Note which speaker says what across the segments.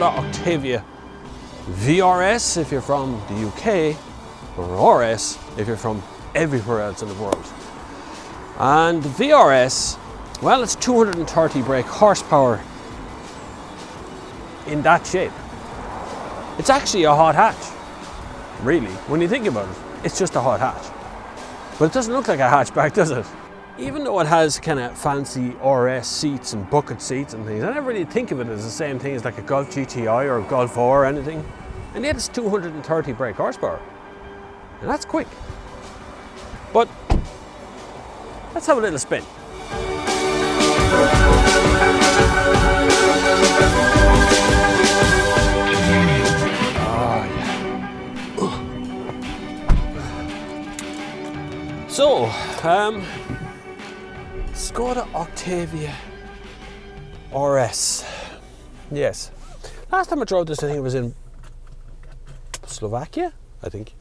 Speaker 1: Skoda Octavia vRS if you're from the UK, or RS if you're from everywhere else in the world. And the vRS, well, it's 230 brake horsepower in that shape. It's actually a hot hatch, really. When you think about it, it's just a hot hatch. But it doesn't look like a hatchback, does it? Even though it has kind of fancy RS seats and bucket seats and things, I never really think of it as the same thing as like a Golf GTI or a Golf R or anything. And yet it's 230 brake horsepower. And that's quick. But let's have a little spin. So, Skoda Octavia RS. Yes. Last time I drove this, I think it was in Slovakia, I think.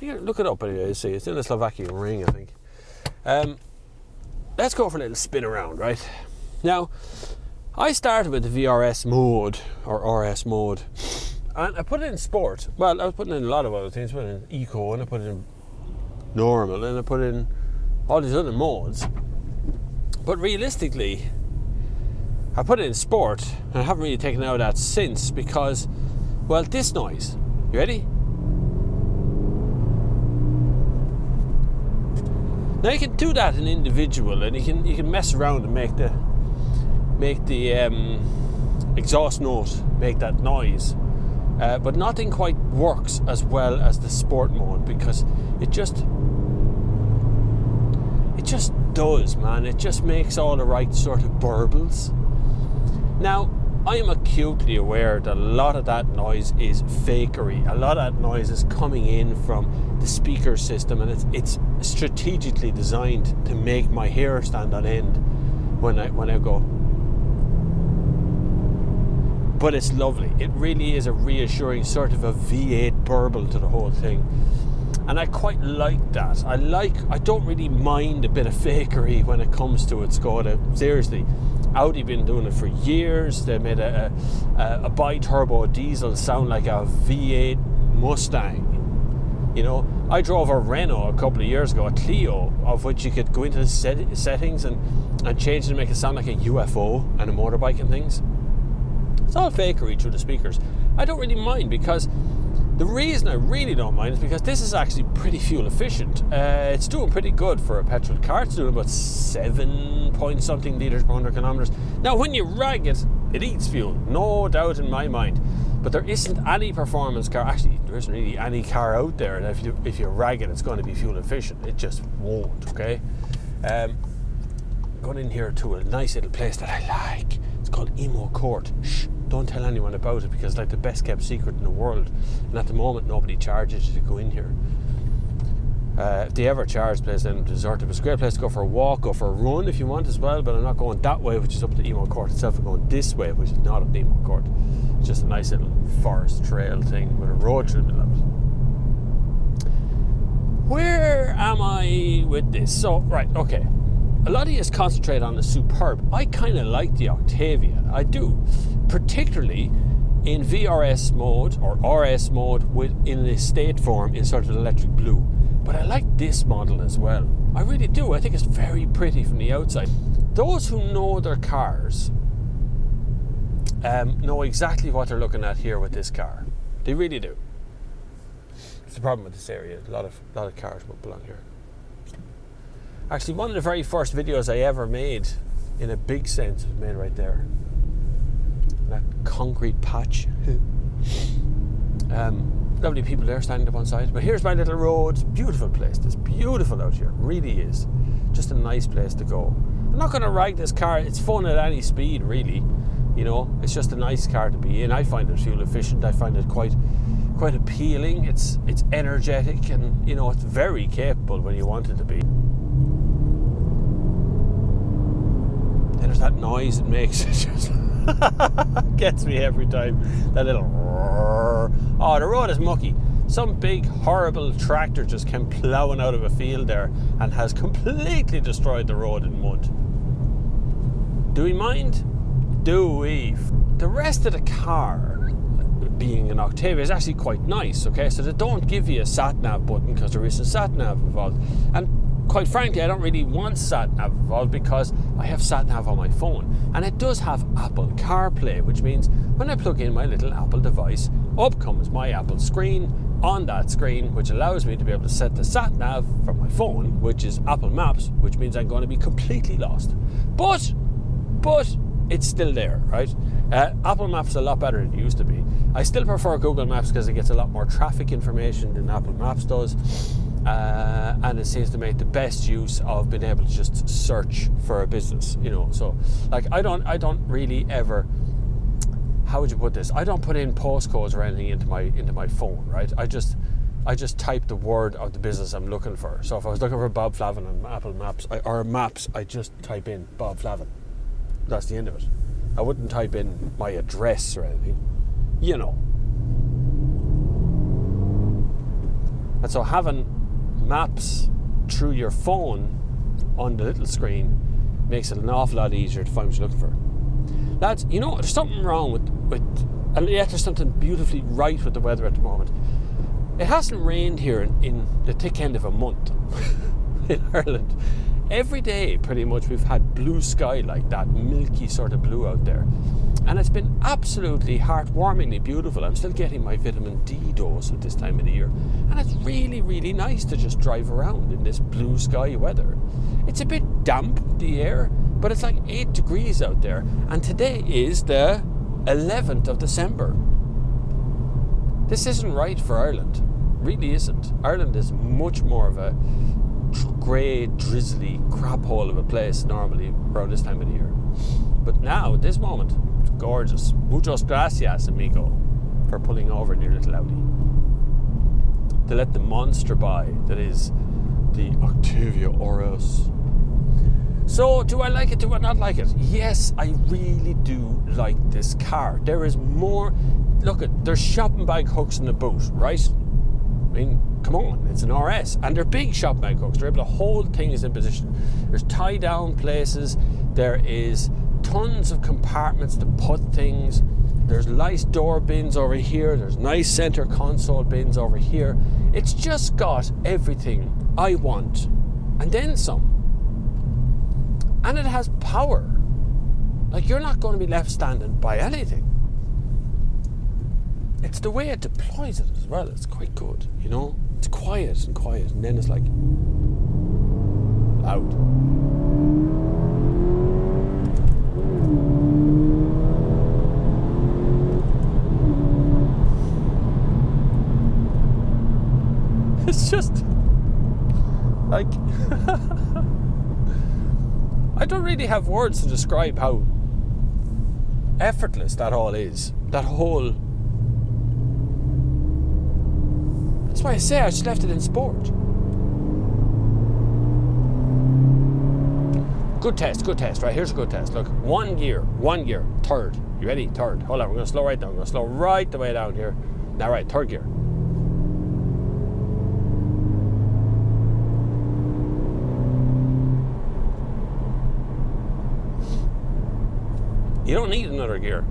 Speaker 1: Look it up anyway, you see. It's in the Slovakian ring, I think. Let's go for a little spin around, right? Now, I started with the vRS mode, or RS mode, and I put it in sport. Well, I was putting in a lot of other things. I put it in eco, and I put it in normal, and I put in all these other modes. But realistically, I put it in sport, and I haven't really taken out of that since because, well, this noise. You ready? Now you can do that in individual, and you can mess around and make the exhaust note make that noise. But nothing quite works as well as the sport mode because it just does, man. It just makes all the right sort of burbles. Now, I am acutely aware that a lot of that noise is fakery. A lot of that noise is coming in from the speaker system, and it's strategically designed to make my hair stand on end when I go. But it's lovely. It really is a reassuring sort of a V8 burble to the whole thing. And I quite like that. I don't really mind a bit of fakery when it comes to it, Skoda. Seriously. Audi been doing it for years. They made a bi-turbo diesel sound like a V8 Mustang. You know, I drove a Renault a couple of years ago, a Clio, of which you could go into the settings and change it to make it sound like a UFO and a motorbike and things. It's all fakery through the speakers. I don't really mind because the reason I really don't mind is because this is actually pretty fuel efficient. It's doing pretty good for a petrol car. It's doing about 7 point something litres per 100 kilometres. Now, when you rag it, it eats fuel, no doubt in my mind. But there isn't any performance car, actually there isn't really any car out there that if you rag it, it's going to be fuel efficient. It just won't, okay? Going in here to a nice little place that I like. It's called Emo Court. Shh, don't tell anyone about it because it's like the best kept secret in the world. And at the moment, nobody charges you to go in here. If they ever charge, place then desert it. It's a great place to go for a walk, go for a run if you want as well. But I'm not going that way, which is up to Emo Court itself. I'm going this way, which is not up to Emo Court. It's just a nice little forest trail thing with a road through the middle of it. Where am I with this? So, right, okay. A lot of you concentrate on the Superb. I kind of like the Octavia. I do. Particularly in VRS mode or RS mode in an estate form in sort of electric blue. But I like this model as well. I really do. I think it's very pretty from the outside. Those who know their cars know exactly what they're looking at here with this car. They really do. It's the problem with this area. A lot of cars won't belong here. Actually, one of the very first videos I ever made, in a big sense, was made right there. That concrete patch. Lovely people there standing up on side. But here's my little road. It's a beautiful place. It's beautiful out here. It really is. Just a nice place to go. I'm not going to rag this car. It's fun at any speed, really. You know, it's just a nice car to be in. I find it fuel efficient. I find it quite appealing. It's energetic, and you know, it's very capable when you want it to be. There's that noise it makes. It just gets me every time. That little roar. Oh, the road is mucky. Some big horrible tractor just came ploughing out of a field there and has completely destroyed the road in mud. Do we mind? Do we? The rest of the car being an Octavia is actually quite nice, okay? So they don't give you a sat-nav button because there isn't sat-nav involved. And quite frankly, I don't really want sat-nav involved because I have sat-nav on my phone. And it does have Apple CarPlay, which means when I plug in my little Apple device, up comes my Apple screen on that screen, which allows me to be able to set the sat-nav from my phone, which is Apple Maps, which means I'm going to be completely lost. But it's still there, right? Apple Maps is a lot better than it used to be. I still prefer Google Maps because it gets a lot more traffic information than Apple Maps does. And it seems to make the best use of being able to just search for a business, you know. So, like, I don't really ever, how would you put this? I don't put in postcodes or anything into my phone, right? I just type the word of the business I'm looking for. So if I was looking for Bob Flavin on Apple Maps or Maps, I just type in Bob Flavin. That's the end of it. I wouldn't type in my address or anything, you know. And so having maps through your phone on the little screen makes it an awful lot easier to find what you're looking for. Lads, you know, there's something wrong with and yet there's something beautifully right with the weather at the moment. It hasn't rained here in the thick end of a month in Ireland. Every day, pretty much, we've had blue sky like that, milky sort of blue out there. And it's been absolutely heartwarmingly beautiful. I'm still getting my vitamin D dose at this time of the year. And it's really, really nice to just drive around in this blue sky weather. It's a bit damp, the air, but it's like 8 degrees out there. And today is the 11th of December. This isn't right for Ireland. Really isn't. Ireland is much more of a grey, drizzly crap hole of a place normally around this time of the year. But now, at this moment, it's gorgeous. Muchas gracias, amigo, for pulling over in your little Audi to let the monster by that is the Octavia RS. So, do I like it? Do I not like it? Yes, I really do like this car. There is more. Look, there's shopping bag hooks in the boot, right? I mean, come on, it's an RS. And they're big shopping bag hooks. They're able to hold things in position. There's tie-down places. There is tons of compartments to put things. There's nice door bins over here. There's nice center console bins over here. It's just got everything I want. And then some. And it has power. Like, you're not going to be left standing by anything. It's the way it deploys it as well. It's quite good, you know. It's quiet, and then it's like loud. It's just like I don't really have words to describe how effortless that all is. That whole. That's why I say I just left it in sport. Good test. Right, here's a good test. Look, one gear, third. You ready? Third. Hold on, we're going to slow right down. We're going to slow right the way down here. Now, right, third gear. You don't need another gear.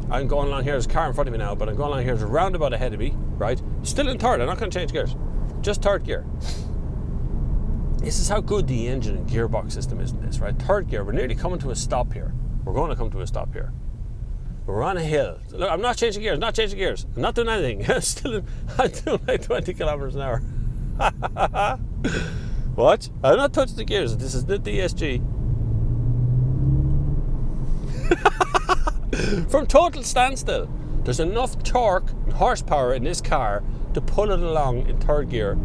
Speaker 1: I'm going along here, there's a car in front of me now, but I'm going along here, there's a roundabout ahead of me, right? Still in third, I'm not going to change gears. Just third gear. This is how good the engine and gearbox system is in this, right? Third gear, we're nearly coming to a stop here. We're going to come to a stop here. We're on a hill. So look, I'm not changing gears, I'm not doing anything. I'm doing like 20 kilometers an hour. What? I'm not touching the gears, this is the DSG. From total standstill. There's enough torque and horsepower in this car to pull it along in third gear.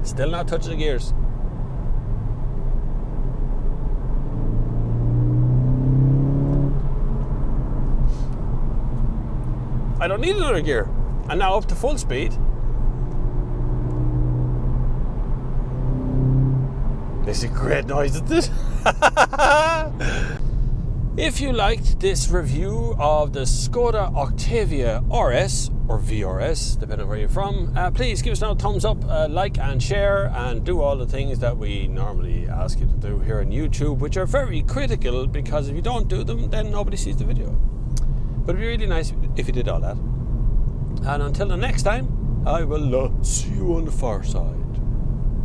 Speaker 1: Still not touching the gears. I don't need another gear. And now up to full speed. This is a great noise, isn't it? If you liked this review of the Skoda Octavia RS, or vRS, depending on where you're from, please give us a thumbs up, like and share, and do all the things that we normally ask you to do here on YouTube, which are very critical, because if you don't do them, then nobody sees the video. But it'd be really nice if you did all that. And until the next time, I will see you on the far side.